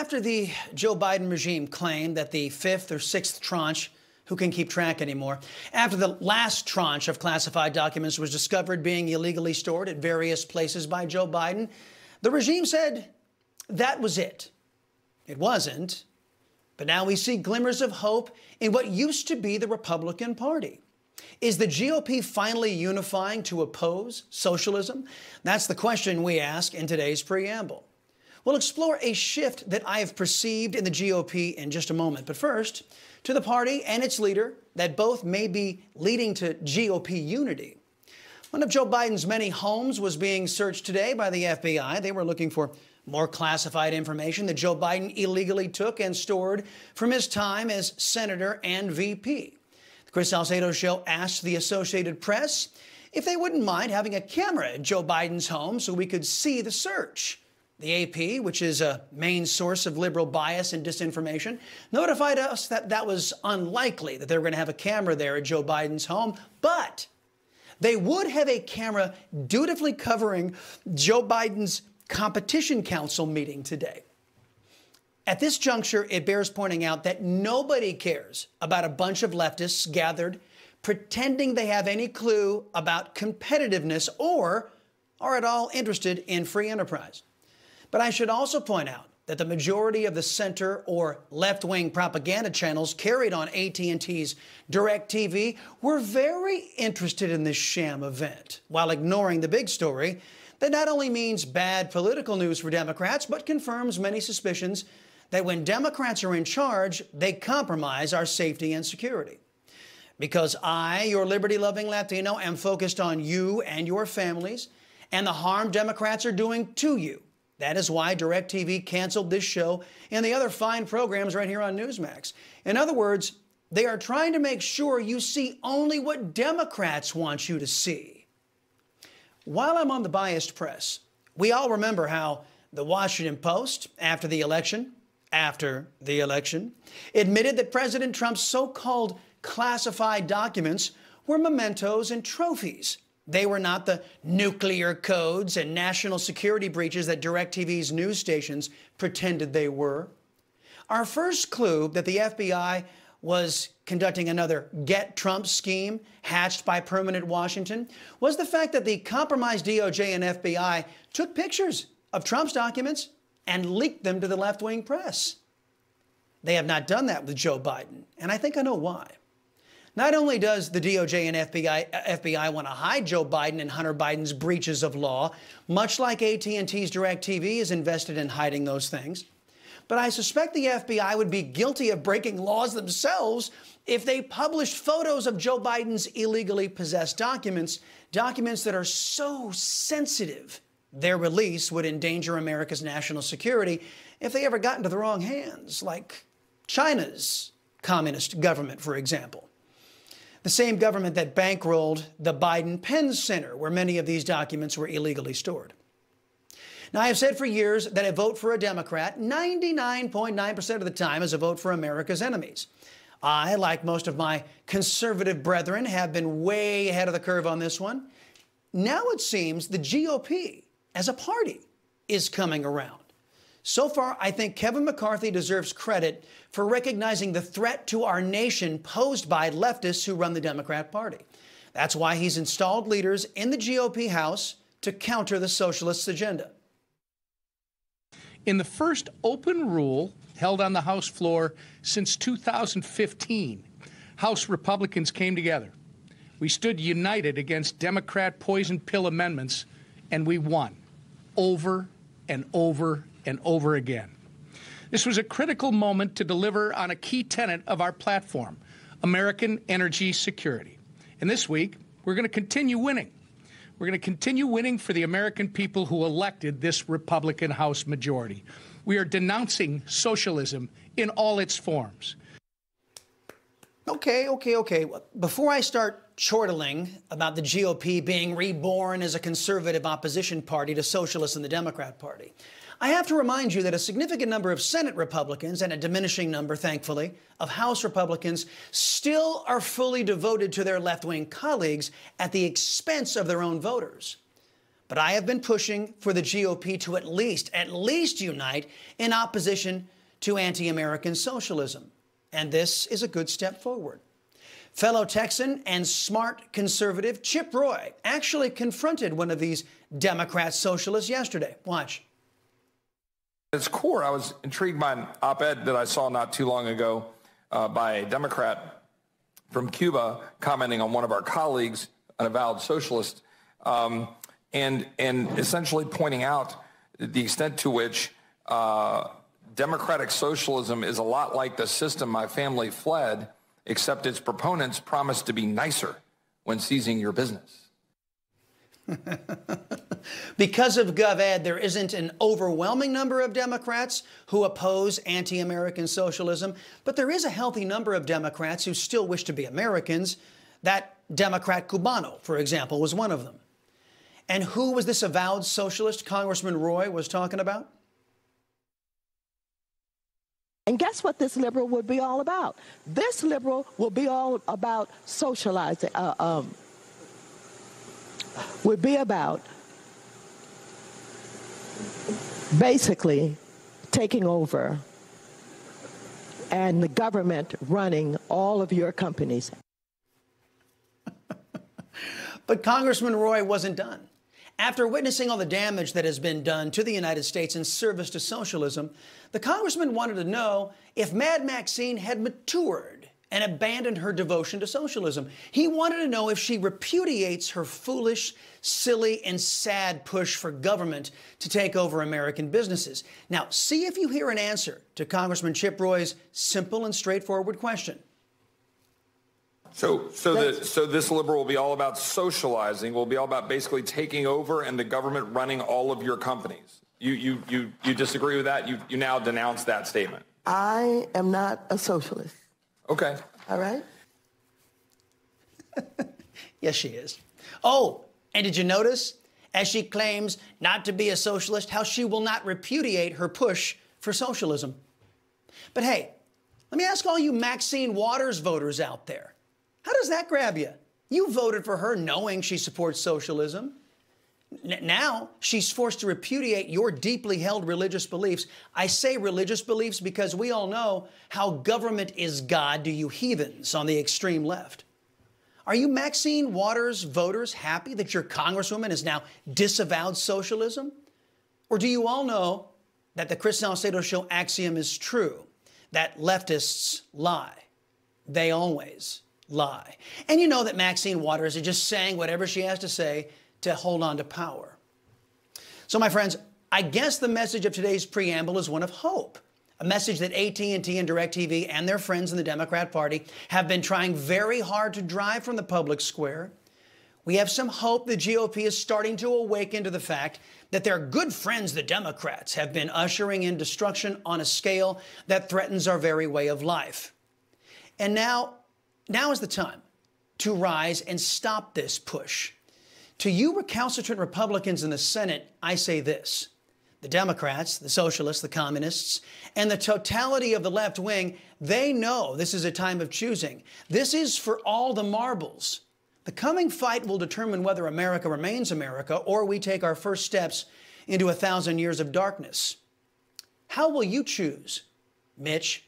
After the Joe Biden regime claimed that the fifth or sixth tranche, who can keep track anymore, after the last tranche of classified documents was discovered being illegally stored at various places by Joe Biden, the regime said that was it. It wasn't. But now we see glimmers of hope in what used to be the Republican Party. Is the GOP finally unifying to oppose socialism? That's the question we ask in today's preamble. We'll explore a shift that I have perceived in the GOP in just a moment. But first, to the party and its leader that both may be leading to GOP unity. One of Joe Biden's many homes was being searched today by the FBI. They were looking for more classified information that Joe Biden illegally took and stored from his time as senator and VP. The Chris Salcedo Show asked the Associated Press if they wouldn't mind having a camera at Joe Biden's home so we could see the search. The AP, which is a main source of liberal bias and disinformation, notified us that that was unlikely, that they were going to have a camera there at Joe Biden's home, but they would have a camera dutifully covering Joe Biden's Competition Council meeting today. At this juncture, it bears pointing out that nobody cares about a bunch of leftists gathered pretending they have any clue about competitiveness or are at all interested in free enterprise. But I should also point out that the majority of the center or left-wing propaganda channels carried on AT&T's DirecTV were very interested in this sham event, while ignoring the big story that not only means bad political news for Democrats, but confirms many suspicions that when Democrats are in charge, they compromise our safety and security. Because I, your liberty-loving Latino, am focused on you and your families and the harm Democrats are doing to you. That is why DirecTV canceled this show and the other fine programs right here on Newsmax. In other words, they are trying to make sure you see only what Democrats want you to see. While I'm on the biased press, we all remember how the Washington Post, after the election, admitted that President Trump's so-called classified documents were mementos and trophies. They were not the nuclear codes and national security breaches that DirecTV's news stations pretended they were. Our first clue that the FBI was conducting another Get Trump scheme hatched by Permanent Washington was the fact that the compromised DOJ and FBI took pictures of Trump's documents and leaked them to the left-wing press. They have not done that with Joe Biden, and I think I know why. Not only does the DOJ and FBI want to hide Joe Biden and Hunter Biden's breaches of law, much like AT&T's DirecTV is invested in hiding those things, but I suspect the FBI would be guilty of breaking laws themselves if they published photos of Joe Biden's illegally possessed documents that are so sensitive their release would endanger America's national security if they ever got into the wrong hands, like China's communist government, for example. The same government that bankrolled the Biden Penn Center, where many of these documents were illegally stored. Now, I have said for years that a vote for a Democrat, 99.9% of the time, is a vote for America's enemies. I, like most of my conservative brethren, have been way ahead of the curve on this one. Now it seems the GOP, as a party, is coming around. So far, I think Kevin McCarthy deserves credit for recognizing the threat to our nation posed by leftists who run the Democrat Party. That's why he's installed leaders in the GOP House to counter the socialists' agenda. In the first open rule held on the House floor since 2015, House Republicans came together. We stood united against Democrat poison pill amendments, and we won over and over and over again. This was a critical moment to deliver on a key tenet of our platform, American energy security. And this week, we're going to continue winning. We're going to continue winning for the American people who elected this Republican House majority. We are denouncing socialism in all its forms. Okay. Before I start chortling about the GOP being reborn as a conservative opposition party to socialists in the Democrat Party, I have to remind you that a significant number of Senate Republicans and a diminishing number, thankfully, of House Republicans still are fully devoted to their left-wing colleagues at the expense of their own voters. But I have been pushing for the GOP to at least unite in opposition to anti-American socialism. And this is a good step forward. Fellow Texan and smart conservative Chip Roy actually confronted one of these Democrat socialists yesterday. Watch. At its core, I was intrigued by an op-ed that I saw not too long ago by a Democrat from Cuba commenting on one of our colleagues, an avowed socialist, and essentially pointing out the extent to which democratic socialism is a lot like the system my family fled, except its proponents promised to be nicer when seizing your business. Because of GovEd, there isn't an overwhelming number of Democrats who oppose anti-American socialism, but there is a healthy number of Democrats who still wish to be Americans. That Democrat Cubano, for example, was one of them. And who was this avowed socialist Congressman Roy was talking about? And guess what this liberal would be all about? This liberal will be all about socializing, would be about basically taking over and the government running all of your companies. But Congressman Roy wasn't done. After witnessing all the damage that has been done to the United States in service to socialism, the congressman wanted to know if Mad Maxine had matured and abandoned her devotion to socialism. He wanted to know if she repudiates her foolish, silly, and sad push for government to take over American businesses. Now, see if you hear an answer to Congressman Chip Roy's simple and straightforward question. So this liberal will be all about socializing, will be all about basically taking over and the government running all of your companies. You disagree with that? You now denounce that statement. I am not a socialist. Okay. All right? Yes, she is. Oh, and did you notice, as she claims not to be a socialist, how she will not repudiate her push for socialism? But hey, let me ask all you Maxine Waters voters out there. How does that grab you? You voted for her knowing she supports socialism. Now she's forced to repudiate your deeply held religious beliefs. I say religious beliefs because we all know how government is God to you heathens on the extreme left. Are you Maxine Waters voters happy that your congresswoman has now disavowed socialism? Or do you all know that the Chris Salcedo Show axiom is true, that leftists lie? They always lie. And you know that Maxine Waters is just saying whatever she has to say to hold on to power. So, my friends, I guess the message of today's preamble is one of hope. A message that AT&T and DirecTV and their friends in the Democrat Party have been trying very hard to drive from the public square. We have some hope the GOP is starting to awaken to the fact that their good friends, the Democrats, have been ushering in destruction on a scale that threatens our very way of life. And now is the time to rise and stop this push. To you recalcitrant Republicans in the Senate, I say this. The Democrats, the socialists, the communists, and the totality of the left wing, they know this is a time of choosing. This is for all the marbles. The coming fight will determine whether America remains America or we take our first steps into 1,000 years of darkness. How will you choose, Mitch